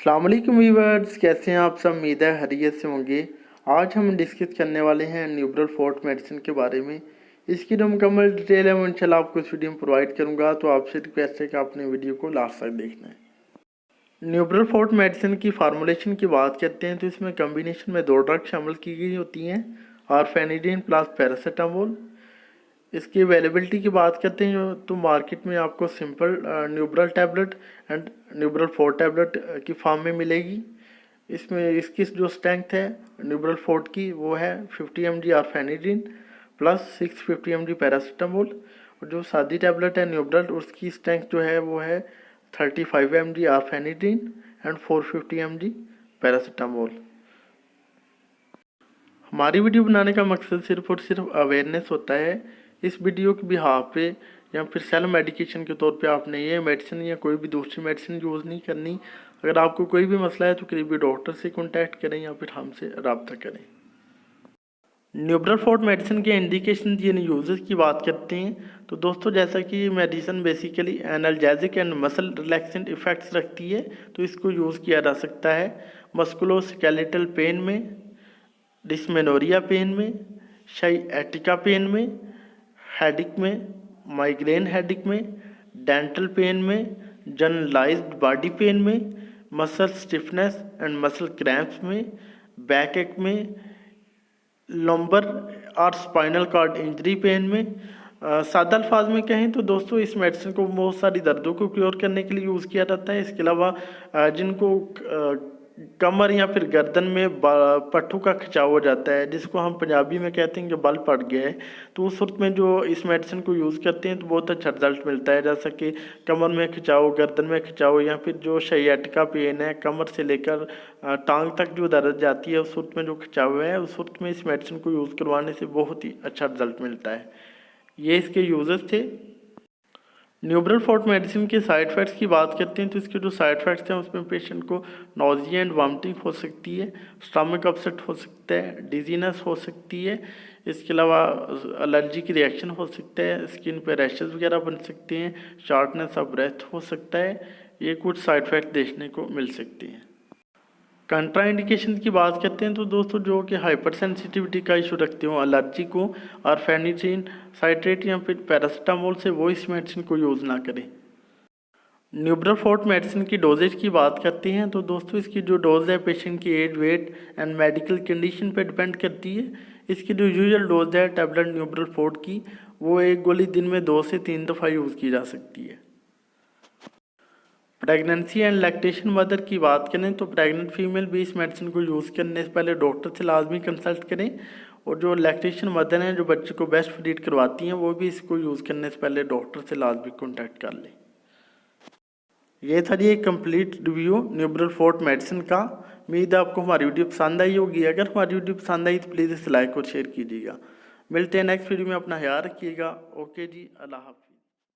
अस्सलाम वालेकुम व्यूअर्स, कैसे हैं आप सब। उम्मीद है खैरियत से होंगे। आज हम डिस्कस करने वाले हैं न्यूब्रल फोर्ट मेडिसिन के बारे में। इसकी जो मुकम्मल डिटेल है वो इंशाल्लाह आपको इस वीडियो में प्रोवाइड करूंगा, तो आपसे रिक्वेस्ट है कि आपने वीडियो को लास्ट तक देखना है। न्यूब्रल फोर्ट मेडिसिन की फार्मूलेशन की बात करते हैं तो इसमें कम्बिनेशन में 2 ड्रग शामिल की गई होती हैं, आरफेनिडीन प्लस पैरासीटामोल। इसकी अवेलेबिलिटी की बात करते हैं तो मार्केट में आपको सिंपल न्यूब्रल टैबलेट एंड न्यूब्रल 4 टैबलेट की फॉर्म में मिलेगी। इसमें इसकी जो स्ट्रेंथ है न्यूब्रल 4 की वो है 50 mg आरफेनिडीन प्लस 650 mg पैरासीटामोल, और जो सादी टैबलेट है न्यूब्रल उसकी स्ट्रेंथ जो है वो है 35 mg आरफेनिडीन एंड 450 mg पैरासीटामोल। हमारी वीडियो बनाने का मकसद सिर्फ और सिर्फ अवेयरनेस होता है। इस वीडियो के बिहाफ पे या फिर सेल्फ मेडिकेशन के तौर पे आपने ये मेडिसिन या कोई भी दूसरी मेडिसिन यूज़ नहीं करनी। अगर आपको कोई भी मसला है तो करीबी डॉक्टर से कांटेक्ट करें या फिर हमसे रब्ता करें। न्यूब्रल फोर्ट मेडिसिन के इंडिकेशन यानी यूजेस की बात करते हैं तो दोस्तों, जैसा कि medicine basically analgesic and muscle relaxant effects रखती है, तो इसको यूज़ किया जा सकता है मस्कुलोस्केलेटल पेन में, डिस्मेनोरिया पेन में, शाइएटिका पेन में, हेडिक में, माइग्रेन हेडिक में, डेंटल पेन में, जनरलाइज्ड बॉडी पेन में, muscle stiffness and muscle cramps में, बैक एक में, लंबर और स्पाइनल कॉर्ड इंजरी पेन में। सादा अल्फाज में कहें तो दोस्तों, इस मेडिसिन को बहुत सारी दर्दों को क्योर करने के लिए यूज़ किया जाता है। इसके अलावा जिनको कमर या फिर गर्दन में पट्टू का खिंचाव हो जाता है, जिसको हम पंजाबी में कहते हैं कि बल पड़ गया है, तो उस वक्त में जो इस मेडिसिन को यूज़ करते हैं तो बहुत अच्छा रिजल्ट मिलता है। जैसा कि कमर में खिंचाव, गर्दन में खिंचाव, या फिर जो शाइएटिका पेन है, कमर से लेकर टांग तक जो दर्द जाती है, उस वक्त में जो खिंचाव है, उस वक्त में इस मेडिसिन को यूज़ करवाने से बहुत ही अच्छा रिजल्ट मिलता है। ये इसके यूज़र्स थे। न्यूब्रल फोर्ट मेडिसिन के साइड इफ़ेक्ट्स की बात करते हैं तो इसके जो साइड इफ़ेक्ट्स हैं उसमें पेशेंट को नोजिया एंड वॉमिटिंग हो सकती है, स्टमक अपसेट हो सकता है, डिजीनेस हो सकती है। इसके अलावा एलर्जी की रिएक्शन हो सकता है, स्किन पे रैशेस वगैरह बन सकते हैं, शॉर्टनेस ऑफ ब्रेथ हो सकता है। ये कुछ साइड इफ़ेक्ट देखने को मिल सकते हैं। कंट्रा इंडिकेशन की बात करते हैं तो दोस्तों, जो कि हाइपर सेंसिटिविटी का इशू रखते हो, एलर्जी को, और फेनिट्रिन साइट्रेट या फिर पैरासीटामोल से वो इस मेडिसिन को यूज़ ना करें। न्यूब्रल फोर्ट मेडिसिन की डोजेज की बात करते हैं तो दोस्तों, इसकी जो डोज है पेशेंट की age, weight and medical condition पर डिपेंड करती है। इसकी जो यूजुअल डोज है टैबलेट न्यूब्रल फोर्ट की, वो एक गोली दिन में 2 से 3 दफ़ा यूज़ की जा सकती है। प्रेगनेंसी एंड लैक्टेशन मदर की बात करें तो प्रेग्नेंट फीमेल भी इस मेडिसिन को यूज़ करने से पहले डॉक्टर से लाजमी कंसल्ट करें, और जो लैक्टेशन मदर हैं जो बच्चे को बेस्ट फीड करवाती हैं, वो भी इसको यूज़ करने से पहले डॉक्टर से लाजमी कॉन्टैक्ट कर लें। ये था जी एक कंप्लीट रिव्यू न्यूब्रल फोर्ट मेडिसिन का। उम्मीद है आपको हमारी वीडियो पसंद आई होगी। अगर हमारी वीडियो पसंद आई तो प्लीज़ इसे लाइक और शेयर कीजिएगा। मिलते हैं नेक्स्ट वीडियो में, अपना ख्याल रखिएगा। ओके जी, अल्लाह हाफ़िज़।